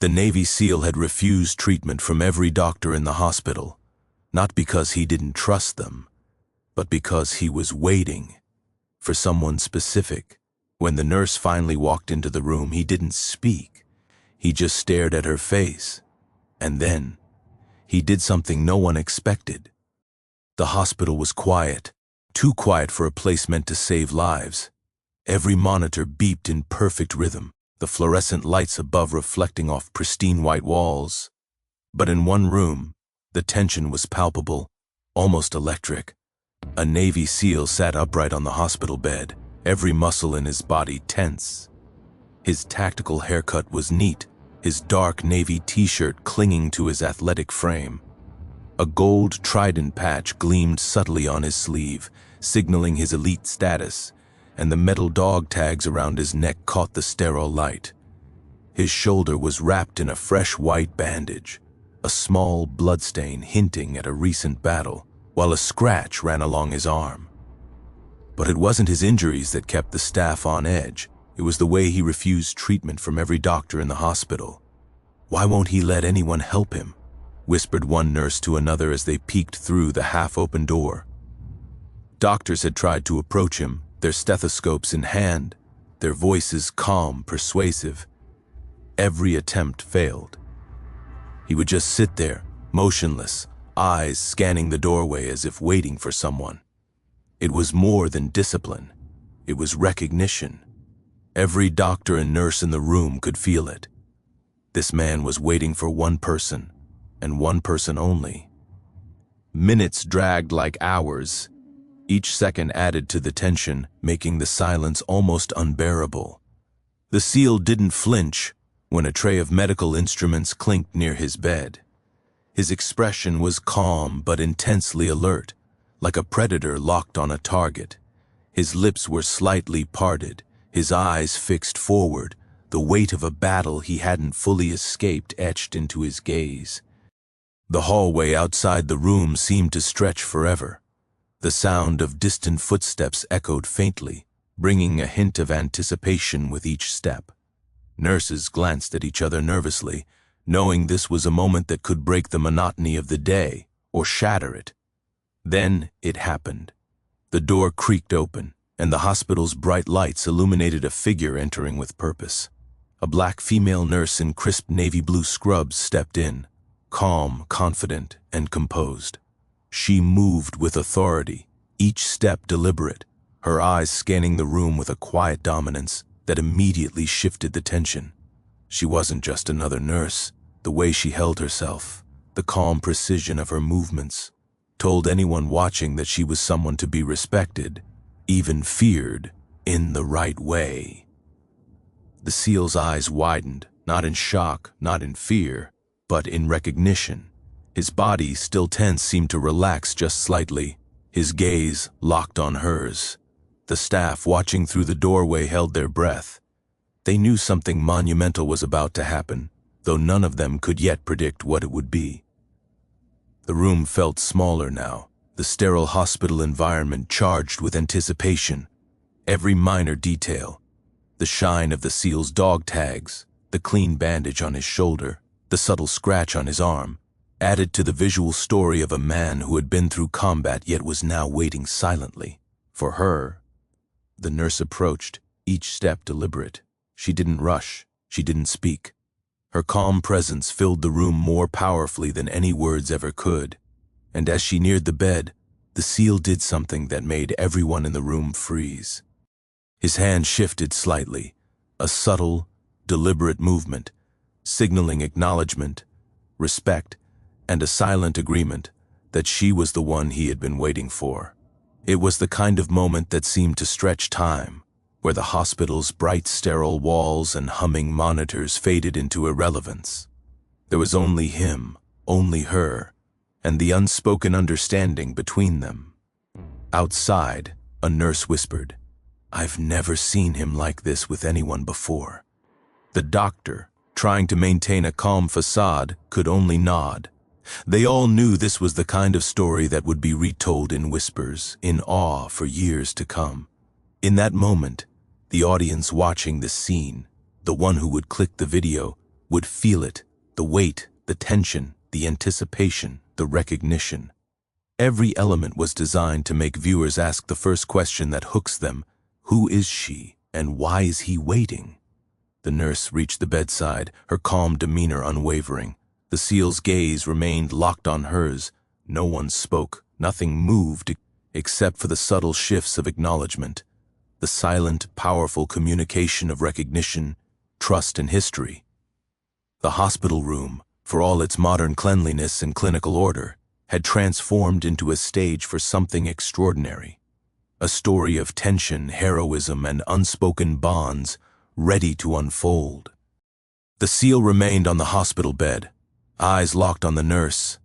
The Navy SEAL had refused treatment from every doctor in the hospital, not because he didn't trust them, but because he was waiting for someone specific. When the nurse finally walked into the room, he didn't speak. He just stared at her face. And then, he did something no one expected. The hospital was quiet, too quiet for a place meant to save lives. Every monitor beeped in perfect rhythm, the fluorescent lights above reflecting off pristine white walls. But in one room, the tension was palpable, almost electric. A Navy SEAL sat upright on the hospital bed, every muscle in his body tense. His tactical haircut was neat, his dark navy t-shirt clinging to his athletic frame. A gold trident patch gleamed subtly on his sleeve, signaling his elite status, and the metal dog tags around his neck caught the sterile light. His shoulder was wrapped in a fresh white bandage, a small bloodstain hinting at a recent battle, while a scratch ran along his arm. But it wasn't his injuries that kept the staff on edge. It was the way he refused treatment from every doctor in the hospital. "Why won't he let anyone help him?" whispered one nurse to another as they peeked through the half-open door. Doctors had tried to approach him, their stethoscopes in hand, their voices calm, persuasive. Every attempt failed. He would just sit there, motionless, eyes scanning the doorway as if waiting for someone. It was more than discipline. It was recognition. Every doctor and nurse in the room could feel it. This man was waiting for one person, and one person only. Minutes dragged like hours. Each second added to the tension, making the silence almost unbearable. The SEAL didn't flinch when a tray of medical instruments clinked near his bed. His expression was calm but intensely alert, like a predator locked on a target. His lips were slightly parted, his eyes fixed forward, the weight of a battle he hadn't fully escaped etched into his gaze. The hallway outside the room seemed to stretch forever. The sound of distant footsteps echoed faintly, bringing a hint of anticipation with each step. Nurses glanced at each other nervously, knowing this was a moment that could break the monotony of the day or shatter it. Then it happened. The door creaked open, and the hospital's bright lights illuminated a figure entering with purpose. A black female nurse in crisp navy blue scrubs stepped in, calm, confident, and composed. She moved with authority, each step deliberate, her eyes scanning the room with a quiet dominance that immediately shifted the tension. She wasn't just another nurse. The way she held herself, the calm precision of her movements, told anyone watching that she was someone to be respected, even feared, in the right way. The SEAL's eyes widened, not in shock, not in fear, but in recognition. His body, still tense, seemed to relax just slightly, his gaze locked on hers. The staff watching through the doorway held their breath. They knew something monumental was about to happen, though none of them could yet predict what it would be. The room felt smaller now, the sterile hospital environment charged with anticipation. Every minor detail, the shine of the SEAL's dog tags, the clean bandage on his shoulder, the subtle scratch on his arm, added to the visual story of a man who had been through combat yet was now waiting silently. For her, the nurse approached, each step deliberate. She didn't rush, she didn't speak. Her calm presence filled the room more powerfully than any words ever could. And as she neared the bed, the SEAL did something that made everyone in the room freeze. His hand shifted slightly, a subtle, deliberate movement, signaling acknowledgement, respect, and a silent agreement that she was the one he had been waiting for. It was the kind of moment that seemed to stretch time, where the hospital's bright sterile walls and humming monitors faded into irrelevance. There was only him, only her, and the unspoken understanding between them. Outside, a nurse whispered, "I've never seen him like this with anyone before." The doctor, trying to maintain a calm facade, could only nod. They all knew this was the kind of story that would be retold in whispers, in awe for years to come. In that moment, the audience watching this scene, the one who would click the video, would feel it, the weight, the tension, the anticipation, the recognition. Every element was designed to make viewers ask the first question that hooks them: who is she, and why is he waiting? The nurse reached the bedside, her calm demeanor unwavering. The SEAL's gaze remained locked on hers. No one spoke, nothing moved, except for the subtle shifts of acknowledgement, the silent, powerful communication of recognition, trust, and history. The hospital room, for all its modern cleanliness and clinical order, had transformed into a stage for something extraordinary. A story of tension, heroism, and unspoken bonds ready to unfold. The SEAL remained on the hospital bed, eyes locked on the nurse,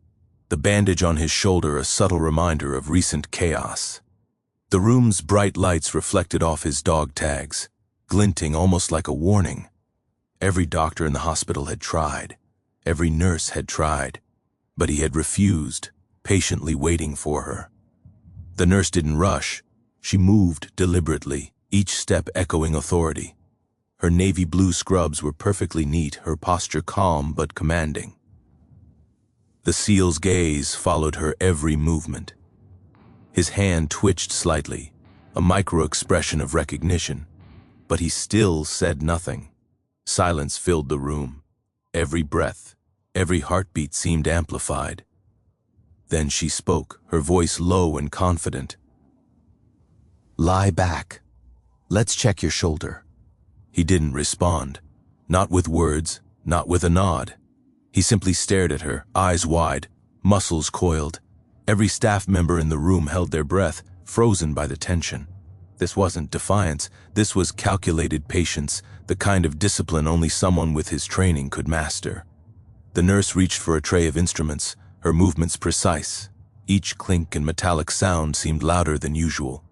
the bandage on his shoulder a subtle reminder of recent chaos. The room's bright lights reflected off his dog tags, glinting almost like a warning. Every doctor in the hospital had tried, every nurse had tried, but he had refused, patiently waiting for her. The nurse didn't rush. She moved deliberately, each step echoing authority. Her navy blue scrubs were perfectly neat, her posture calm but commanding. The SEAL's gaze followed her every movement. His hand twitched slightly, a micro-expression of recognition, but he still said nothing. Silence filled the room. Every breath, every heartbeat seemed amplified. Then she spoke, her voice low and confident. "Lie back. Let's check your shoulder." He didn't respond, not with words, not with a nod. He simply stared at her, eyes wide, muscles coiled. Every staff member in the room held their breath, frozen by the tension. This wasn't defiance, this was calculated patience, the kind of discipline only someone with his training could master. The nurse reached for a tray of instruments, her movements precise. Each clink and metallic sound seemed louder than usual.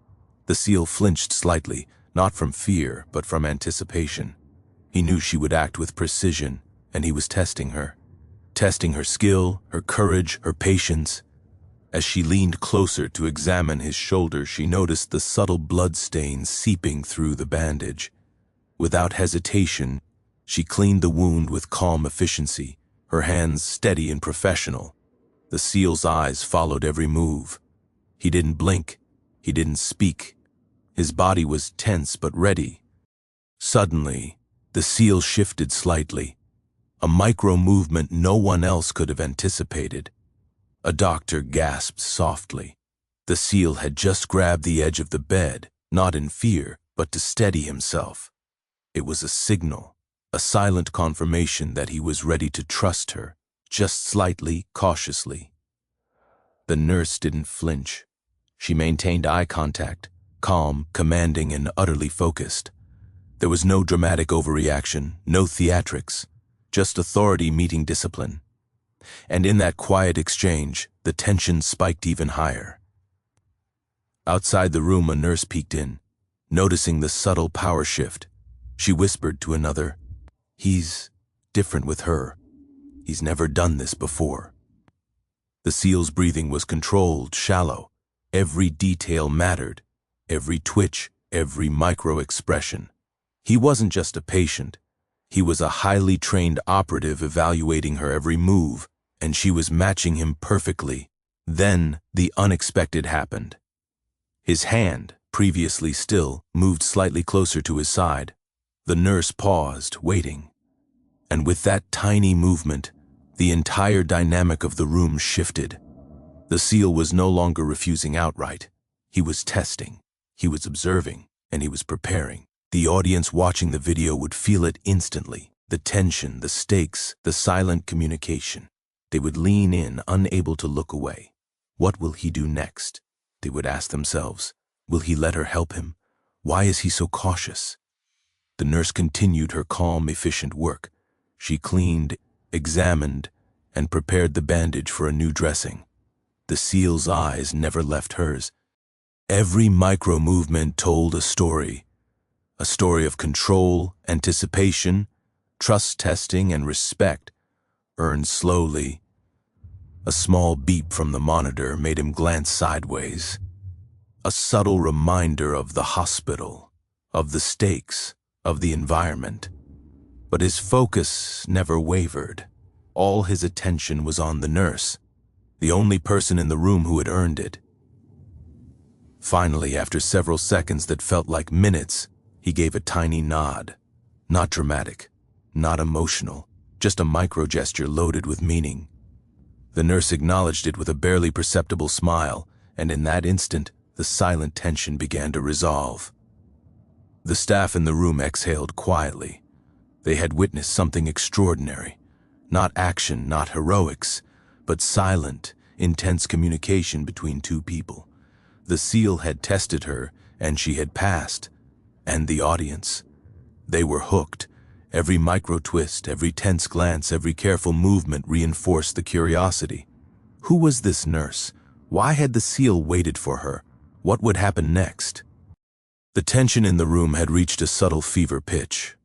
The SEAL flinched slightly, not from fear, but from anticipation. He knew she would act with precision, and he was testing her skill, her courage, her patience. As she leaned closer to examine his shoulder, she noticed the subtle blood stains seeping through the bandage. Without hesitation, she cleaned the wound with calm efficiency, her hands steady and professional. The SEAL's eyes followed every move. He didn't blink, he didn't speak. His body was tense but ready. Suddenly, the SEAL shifted slightly, a micro-movement no one else could have anticipated. A doctor gasped softly. The SEAL had just grabbed the edge of the bed, not in fear, but to steady himself. It was a signal, a silent confirmation that he was ready to trust her, just slightly, cautiously. The nurse didn't flinch. She maintained eye contact, calm, commanding, and utterly focused. There was no dramatic overreaction, no theatrics, just authority meeting discipline. And in that quiet exchange, the tension spiked even higher. Outside the room, a nurse peeked in, noticing the subtle power shift. She whispered to another, "He's different with her. He's never done this before." The SEAL's breathing was controlled, shallow. Every detail mattered, every twitch, every micro-expression. He wasn't just a patient. He was a highly trained operative evaluating her every move, and she was matching him perfectly. Then the unexpected happened. His hand, previously still, moved slightly closer to his side. The nurse paused, waiting. And with that tiny movement, the entire dynamic of the room shifted. The SEAL was no longer refusing outright. He was testing, he was observing, and he was preparing. The audience watching the video would feel it instantly. The tension, the stakes, the silent communication. They would lean in, unable to look away. What will he do next? They would ask themselves. Will he let her help him? Why is he so cautious? The nurse continued her calm, efficient work. She cleaned, examined, and prepared the bandage for a new dressing. The SEAL's eyes never left hers. Every micro-movement told a story of control, anticipation, trust testing, and respect, earned slowly. A small beep from the monitor made him glance sideways. A subtle reminder of the hospital, of the stakes, of the environment. But his focus never wavered. All his attention was on the nurse, the only person in the room who had earned it. Finally, after several seconds that felt like minutes, he gave a tiny nod. Not dramatic, not emotional, just a micro-gesture loaded with meaning. The nurse acknowledged it with a barely perceptible smile, and in that instant, the silent tension began to resolve. The staff in the room exhaled quietly. They had witnessed something extraordinary. Not action, not heroics, but silent, intense communication between two people. The seal had tested her, and she had passed. And the audience. They were hooked. Every micro-twist, every tense glance, every careful movement reinforced the curiosity. Who was this nurse? Why had the seal waited for her? What would happen next? The tension in the room had reached a subtle fever pitch.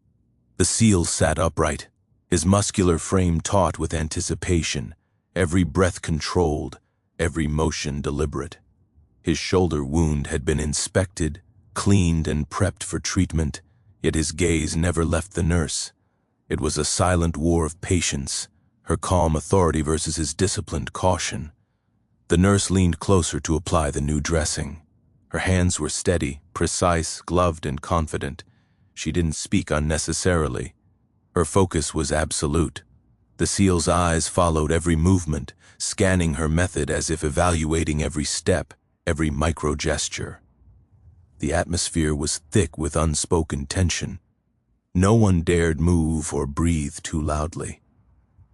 The seal sat upright, his muscular frame taut with anticipation, every breath controlled, every motion deliberate. His shoulder wound had been inspected, cleaned, and prepped for treatment, yet his gaze never left the nurse. It was a silent war of patience, her calm authority versus his disciplined caution. The nurse leaned closer to apply the new dressing. Her hands were steady, precise, gloved, and confident. She didn't speak unnecessarily. Her focus was absolute. The seal's eyes followed every movement, scanning her method as if evaluating every step, every micro-gesture. The atmosphere was thick with unspoken tension. No one dared move or breathe too loudly.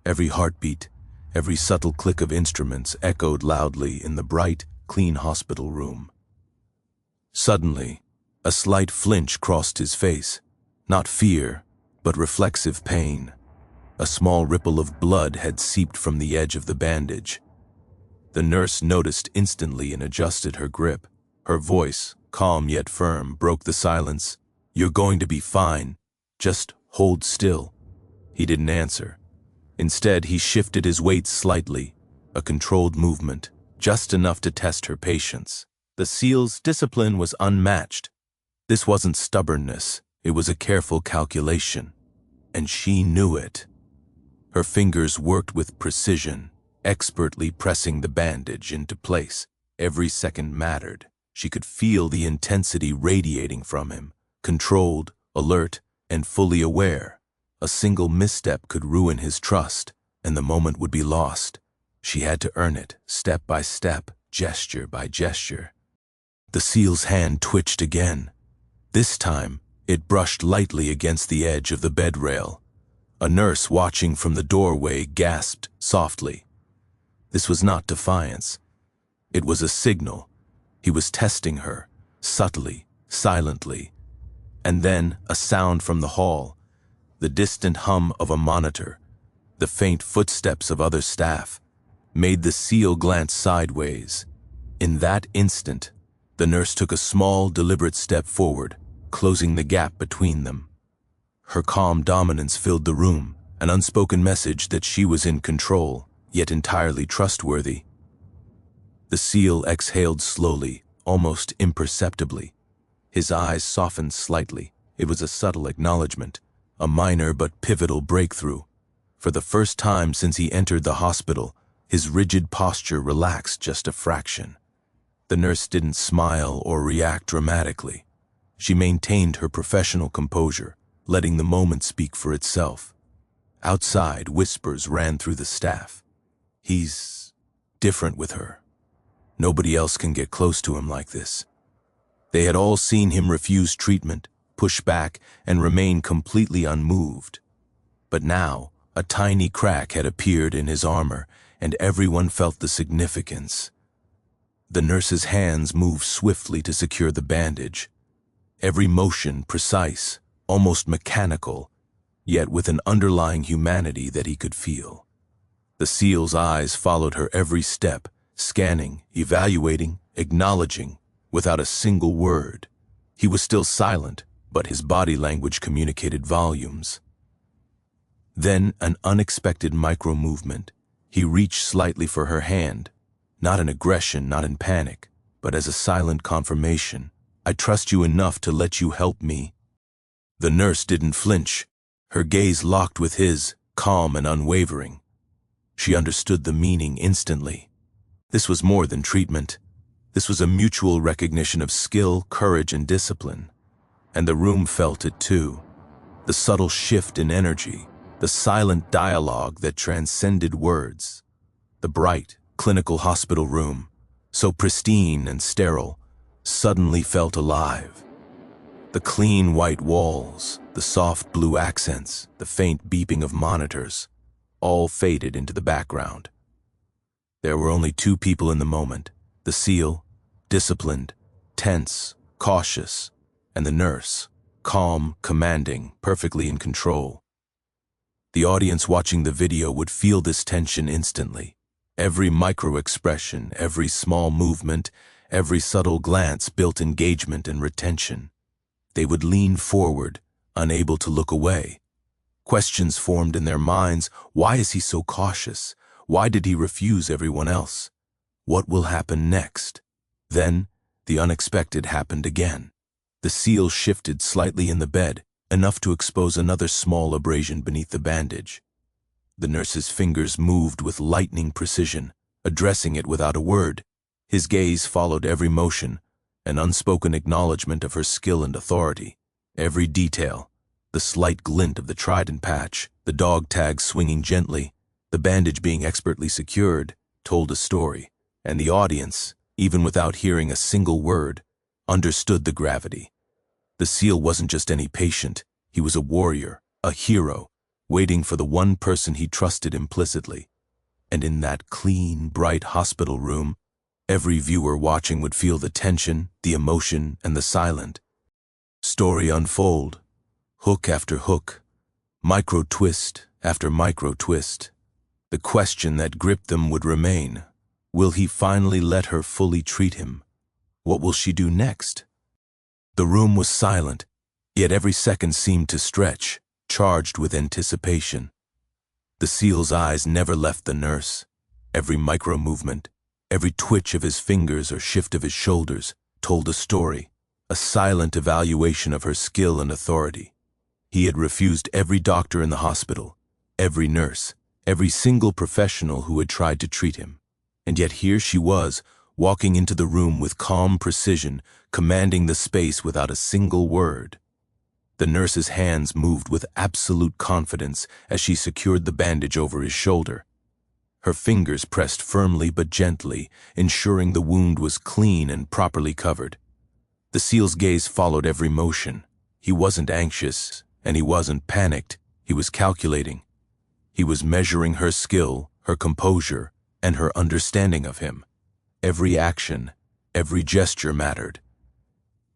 Every heartbeat, every subtle click of instruments echoed loudly in the bright, clean hospital room. Suddenly, a slight flinch crossed his face. Not fear, but reflexive pain. A small ripple of blood had seeped from the edge of the bandage. The nurse noticed instantly and adjusted her grip. Her voice, calm yet firm, broke the silence. "You're going to be fine. Just hold still." He didn't answer. Instead, he shifted his weight slightly, a controlled movement, just enough to test her patience. The seal's discipline was unmatched. This wasn't stubbornness, it was a careful calculation. And she knew it. Her fingers worked with precision, expertly pressing the bandage into place. Every second mattered. She could feel the intensity radiating from him, controlled, alert, and fully aware. A single misstep could ruin his trust, and the moment would be lost. She had to earn it, step by step, gesture by gesture. The seal's hand twitched again. This time, it brushed lightly against the edge of the bed rail. A nurse watching from the doorway gasped softly. This was not defiance. It was a signal. He was testing her, subtly, silently. And then a sound from the hall, the distant hum of a monitor, the faint footsteps of other staff, made the seal glance sideways. In that instant, the nurse took a small, deliberate step forward, closing the gap between them. Her calm dominance filled the room, an unspoken message that she was in control, yet entirely trustworthy. The seal exhaled slowly, almost imperceptibly. His eyes softened slightly. It was a subtle acknowledgement, a minor but pivotal breakthrough. For the first time since he entered the hospital, his rigid posture relaxed just a fraction. The nurse didn't smile or react dramatically. She maintained her professional composure, letting the moment speak for itself. Outside, whispers ran through the staff. He's different with her. Nobody else can get close to him like this. They had all seen him refuse treatment, push back, and remain completely unmoved. But now, a tiny crack had appeared in his armor, and everyone felt the significance. The nurse's hands moved swiftly to secure the bandage. Every motion precise, almost mechanical, yet with an underlying humanity that he could feel. The seal's eyes followed her every step, scanning, evaluating, acknowledging, without a single word. He was still silent, but his body language communicated volumes. Then an unexpected micro-movement. He reached slightly for her hand, not in aggression, not in panic, but as a silent confirmation. "I trust you enough to let you help me." The nurse didn't flinch. Her gaze locked with his, calm and unwavering. She understood the meaning instantly. This was more than treatment. This was a mutual recognition of skill, courage, and discipline. And the room felt it too. The subtle shift in energy, the silent dialogue that transcended words. The bright, clinical hospital room, so pristine and sterile, suddenly felt alive. The clean white walls, the soft blue accents, the faint beeping of monitors, all faded into the background. There were only two people in the moment, the SEAL, disciplined, tense, cautious, and the nurse, calm, commanding, perfectly in control. The audience watching the video would feel this tension instantly. Every micro-expression, every small movement, every subtle glance built engagement and retention. They would lean forward, unable to look away. Questions formed in their minds: why is he so cautious? Why did he refuse everyone else? What will happen next? Then, the unexpected happened again. The SEAL shifted slightly in the bed, enough to expose another small abrasion beneath the bandage. The nurse's fingers moved with lightning precision, addressing it without a word. His gaze followed every motion, an unspoken acknowledgement of her skill and authority. Every detail, the slight glint of the trident patch, the dog tag swinging gently, the bandage being expertly secured, told a story, and the audience, even without hearing a single word, understood the gravity. The SEAL wasn't just any patient, he was a warrior, a hero, waiting for the one person he trusted implicitly. And in that clean, bright hospital room, every viewer watching would feel the tension, the emotion, and the silent. Story unfold, hook after hook, micro twist after micro twist. The question that gripped them would remain: will he finally let her fully treat him? What will she do next? The room was silent, yet every second seemed to stretch, charged with anticipation. The SEAL's eyes never left the nurse. Every micro-movement, every twitch of his fingers or shift of his shoulders told a story, a silent evaluation of her skill and authority. He had refused every doctor in the hospital, every nurse, every single professional who had tried to treat him. And yet here she was, walking into the room with calm precision, commanding the space without a single word. The nurse's hands moved with absolute confidence as she secured the bandage over his shoulder. Her fingers pressed firmly but gently, ensuring the wound was clean and properly covered. The SEAL's gaze followed every motion. He wasn't anxious, and he wasn't panicked. He was calculating. He was measuring her skill, her composure, and her understanding of him. Every action, every gesture mattered.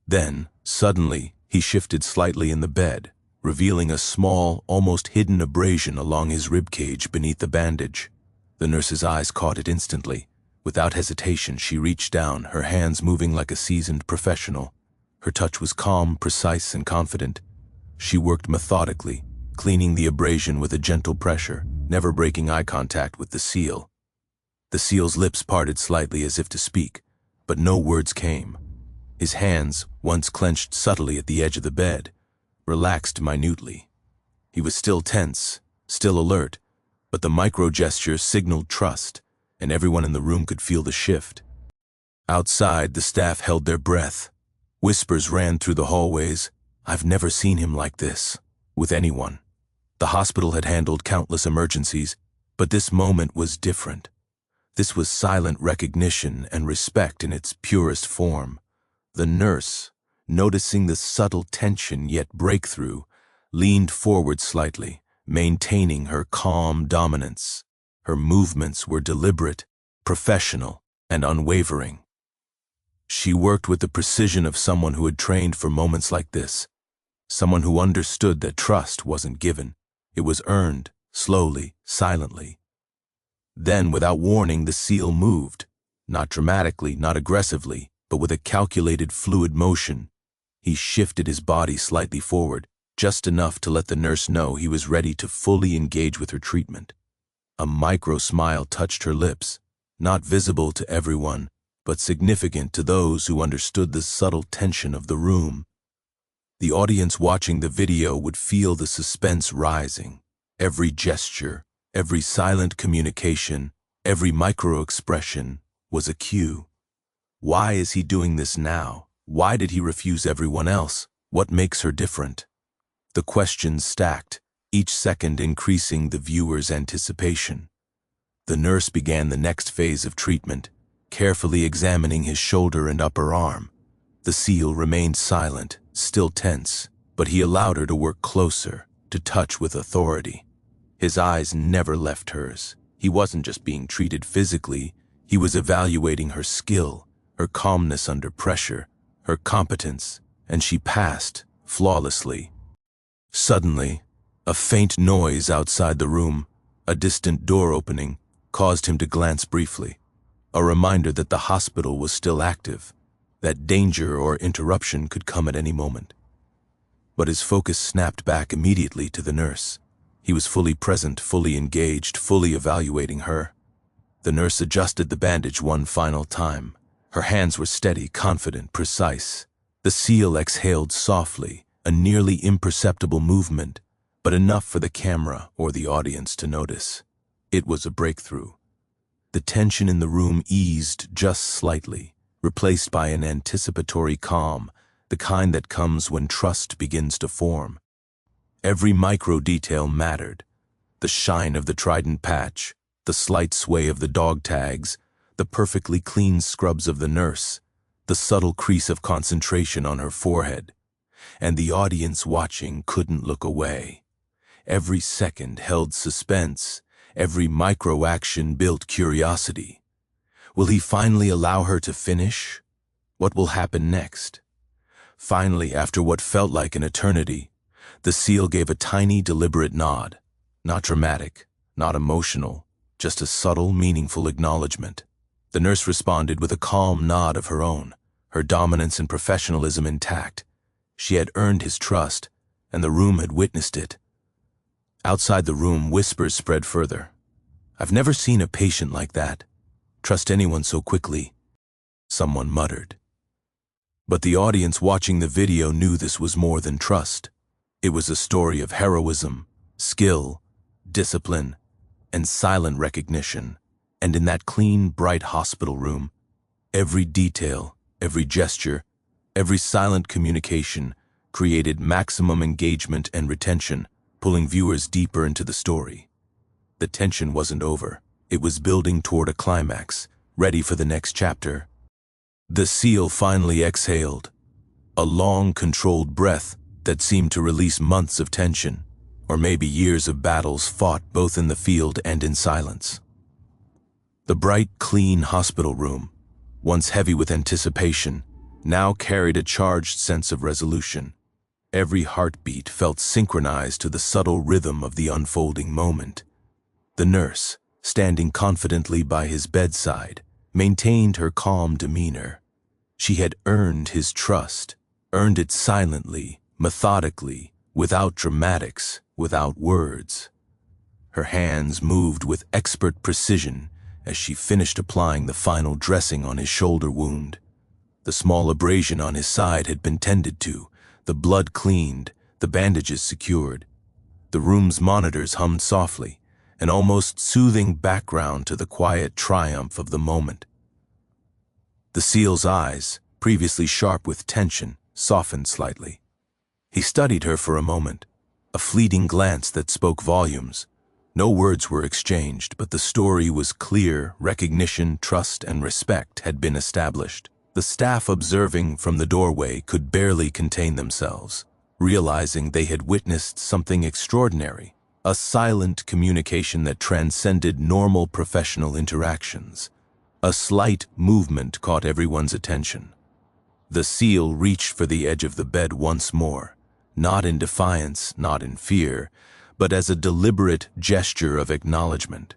Then, suddenly, he shifted slightly in the bed, revealing a small, almost hidden abrasion along his ribcage beneath the bandage. The nurse's eyes caught it instantly. Without hesitation, she reached down, her hands moving like a seasoned professional. Her touch was calm, precise, and confident. She worked methodically, cleaning the abrasion with a gentle pressure, never breaking eye contact with the SEAL. The SEAL's lips parted slightly as if to speak, but no words came. His hands, once clenched subtly at the edge of the bed, relaxed minutely. He was still tense, still alert, but the micro-gesture signaled trust, and everyone in the room could feel the shift. Outside, the staff held their breath. Whispers ran through the hallways. "I've never seen him like this," with anyone. The hospital had handled countless emergencies, but this moment was different. This was silent recognition and respect in its purest form. The nurse, noticing the subtle tension yet breakthrough, leaned forward slightly, maintaining her calm dominance. Her movements were deliberate, professional, and unwavering. She worked with the precision of someone who had trained for moments like this, someone who understood that trust wasn't given. It was earned, slowly, silently. Then, without warning, the SEAL moved, not dramatically, not aggressively, but with a calculated, fluid motion. He shifted his body slightly forward, just enough to let the nurse know he was ready to fully engage with her treatment. A micro-smile touched her lips, not visible to everyone, but significant to those who understood the subtle tension of the room. The audience watching the video would feel the suspense rising. Every gesture, every silent communication, every micro-expression was a cue. Why is he doing this now? Why did he refuse everyone else? What makes her different? The questions stacked, each second increasing the viewer's anticipation. The nurse began the next phase of treatment, carefully examining his shoulder and upper arm. The SEAL remained silent, still tense, but he allowed her to work closer, to touch with authority. His eyes never left hers. He wasn't just being treated physically, he was evaluating her skill, her calmness under pressure, her competence, and she passed, flawlessly. Suddenly, a faint noise outside the room, a distant door opening, caused him to glance briefly. A reminder that the hospital was still active, that danger or interruption could come at any moment. But his focus snapped back immediately to the nurse. He was fully present, fully engaged, fully evaluating her. The nurse adjusted the bandage one final time. Her hands were steady, confident, precise. The SEAL exhaled softly, a nearly imperceptible movement, but enough for the camera or the audience to notice. It was a breakthrough. The tension in the room eased just slightly, replaced by an anticipatory calm, the kind that comes when trust begins to form. Every micro-detail mattered. The shine of the trident patch, the slight sway of the dog tags, the perfectly clean scrubs of the nurse, the subtle crease of concentration on her forehead. And the audience watching couldn't look away. Every second held suspense, every micro-action built curiosity. Will he finally allow her to finish? What will happen next? Finally, after what felt like an eternity, the SEAL gave a tiny, deliberate nod. Not dramatic, not emotional, just a subtle, meaningful acknowledgement. The nurse responded with a calm nod of her own, her dominance and professionalism intact. She had earned his trust, and the room had witnessed it. Outside the room, whispers spread further. "I've never seen a patient like that. Trust anyone so quickly," someone muttered. But the audience watching the video knew this was more than trust. It was a story of heroism, skill, discipline, and silent recognition. And in that clean, bright hospital room, every detail, every gesture, every silent communication created maximum engagement and retention, pulling viewers deeper into the story. The tension wasn't over. It was building toward a climax, ready for the next chapter. The SEAL finally exhaled, a long, controlled breath that seemed to release months of tension, or maybe years of battles fought both in the field and in silence. The bright, clean hospital room, once heavy with anticipation, now carried a charged sense of resolution. Every heartbeat felt synchronized to the subtle rhythm of the unfolding moment. The nurse, standing confidently by his bedside, maintained her calm demeanor. She had earned his trust, earned it silently, methodically, without dramatics, without words. Her hands moved with expert precision as she finished applying the final dressing on his shoulder wound. The small abrasion on his side had been tended to, the blood cleaned, the bandages secured. The room's monitors hummed softly, an almost soothing background to the quiet triumph of the moment. The SEAL's eyes, previously sharp with tension, softened slightly. He studied her for a moment, a fleeting glance that spoke volumes. No words were exchanged, but the story was clear. Recognition, trust, and respect had been established. The staff observing from the doorway could barely contain themselves, realizing they had witnessed something extraordinary, a silent communication that transcended normal professional interactions. A slight movement caught everyone's attention. The SEAL reached for the edge of the bed once more, not in defiance, not in fear, but as a deliberate gesture of acknowledgement.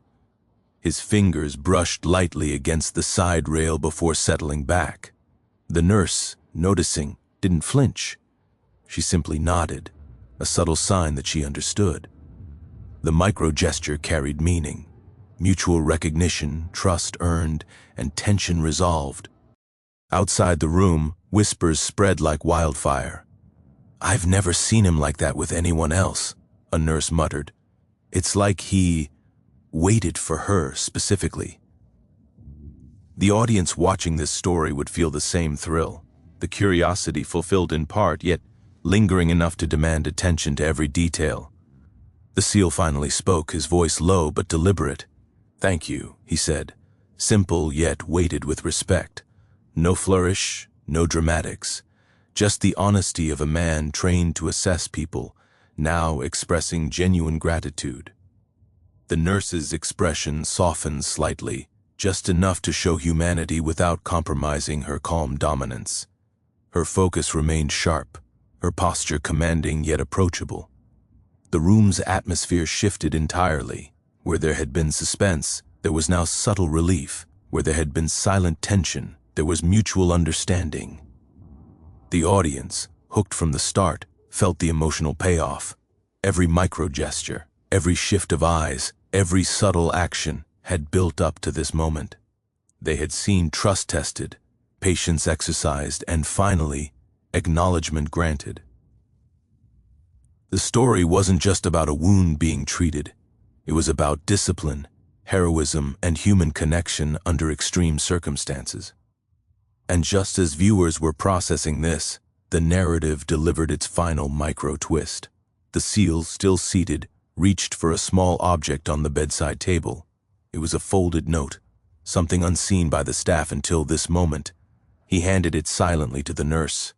His fingers brushed lightly against the side rail before settling back. The nurse, noticing, didn't flinch. She simply nodded, a subtle sign that she understood. The micro-gesture carried meaning. Mutual recognition, trust earned, and tension resolved. Outside the room, whispers spread like wildfire. "I've never seen him like that with anyone else," a nurse muttered. "It's like he waited for her specifically." The audience watching this story would feel the same thrill, the curiosity fulfilled in part, yet lingering enough to demand attention to every detail. The SEAL finally spoke, his voice low but deliberate. "Thank you," he said, simple yet weighted with respect. No flourish, no dramatics, just the honesty of a man trained to assess people, now expressing genuine gratitude. The nurse's expression softened slightly, just enough to show humanity without compromising her calm dominance. Her focus remained sharp, her posture commanding yet approachable. The room's atmosphere shifted entirely. Where there had been suspense, there was now subtle relief. Where there had been silent tension, there was mutual understanding. The audience, hooked from the start, felt the emotional payoff. Every micro-gesture, every shift of eyes, every subtle action had built up to this moment. They had seen trust tested, patience exercised, and finally, acknowledgement granted. The story wasn't just about a wound being treated. It was about discipline, heroism, and human connection under extreme circumstances. And just as viewers were processing this, the narrative delivered its final micro-twist. The SEAL, still seated, reached for a small object on the bedside table. It was a folded note, something unseen by the staff until this moment. He handed it silently to the nurse.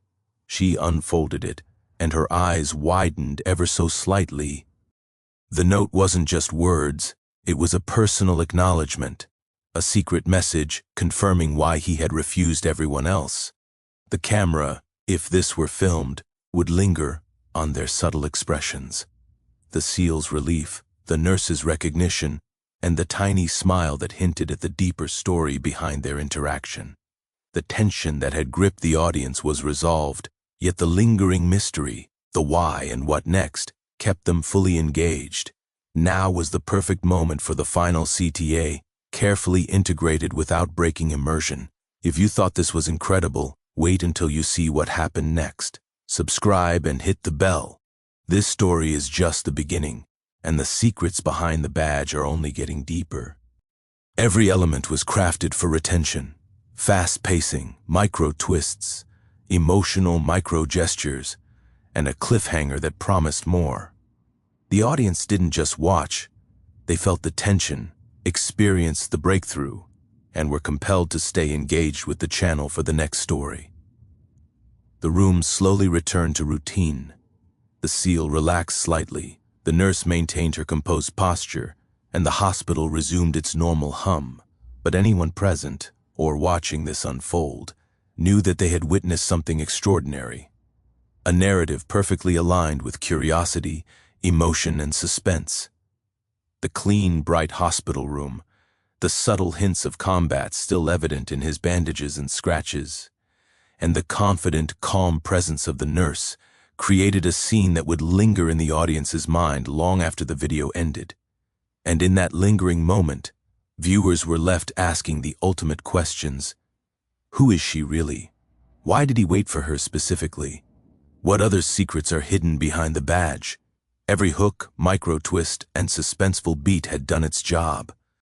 She unfolded it, and her eyes widened ever so slightly. The note wasn't just words, it was a personal acknowledgement, a secret message confirming why he had refused everyone else. The camera, if this were filmed, would linger on their subtle expressions. The SEAL's relief, the nurse's recognition, and the tiny smile that hinted at the deeper story behind their interaction. The tension that had gripped the audience was resolved, yet the lingering mystery, the why and what next, kept them fully engaged. Now was the perfect moment for the final CTA, carefully integrated without breaking immersion. If you thought this was incredible, wait until you see what happened next. Subscribe and hit the bell. This story is just the beginning, and the secrets behind the badge are only getting deeper. Every element was crafted for retention. Fast pacing, micro twists, emotional micro gestures, and a cliffhanger that promised more. The audience didn't just watch, they felt the tension, experienced the breakthrough, and were compelled to stay engaged with the channel for the next story. The room slowly returned to routine. The SEAL relaxed slightly, the nurse maintained her composed posture, and the hospital resumed its normal hum. But anyone present, or watching this unfold, knew that they had witnessed something extraordinary. A narrative perfectly aligned with curiosity, emotion, and suspense. The clean, bright hospital room, the subtle hints of combat still evident in his bandages and scratches, and the confident, calm presence of the nurse created a scene that would linger in the audience's mind long after the video ended. And in that lingering moment, viewers were left asking the ultimate questions. Who is she really? Why did he wait for her specifically? What other secrets are hidden behind the badge? Every hook, micro-twist, and suspenseful beat had done its job.